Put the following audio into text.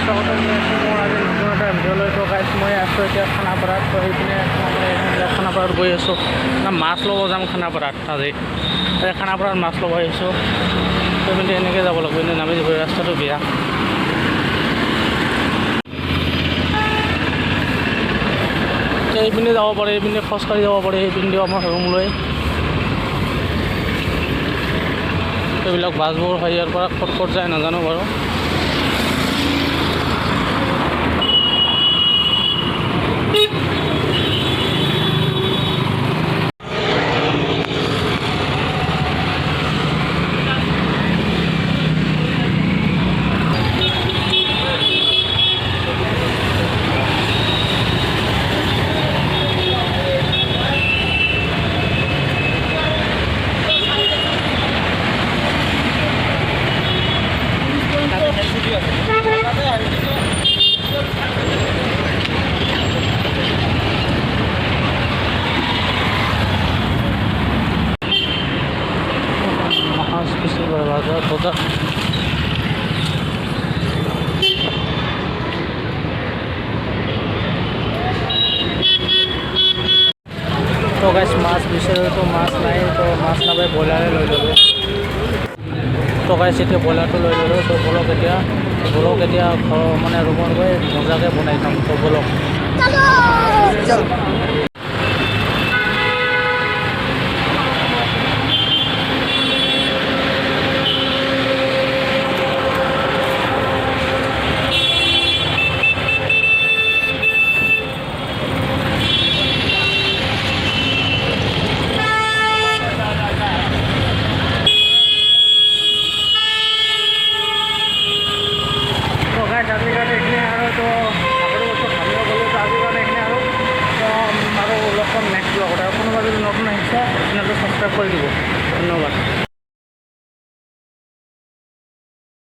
স্বাগতম জনাইছোঁ মোৰ আজি নতুন এটা ভিডিঅ'লৈ। তো গাইজ মই আছোঁ এতিয়া খানাপাৰাত। তো সেইপিনে খানাপাৰাত গৈ আছোঁ মাছ ল'ব যাম খানাপাৰাত আজি। খানাপাৰাত মাছ ল'ব আহিছোঁ। তো এইপিনে এনেকৈ যাব লাগিব, এনেই নামি যাব, ৰাস্তাটো বেয়া। এইপিনে যাব পাৰে, এইপিনে খোজকাঢ়ি যাব পাৰে, এইপিনে আমাৰ ৰুমলৈ। এইবিলাক বাছবোৰ ইয়াৰ পৰা ক'ত যায় নাজানো বাৰু। বজাৰ তো গাইছ মাছ বিচাৰোঁ, তো মাছ নাই, তো মাছ নাপাই ব্ৰইলাৰে লৈ ল'লোঁ। তো গাইছ এতিয়া ব্ৰইলাৰটো লৈ ল'লোঁ। তো বলক এতিয়া ঘৰ মানে ৰুমত গৈ মজাকৈ বনাই খাম। তো বলক আজিৰ কাৰণে এইখিনি আৰু। তো আগৰ বছৰ ভাবিব গ'লে তো আজিৰ কাৰণে এইখিনি আৰু। তো আৰু লগ পাম নেক্সট ব্লগত। আৰু কোনোবা যদি নতুন আহিছে চেনেলটো ছাবস্ক্ৰাইব কৰি দিব। ধন্যবাদ।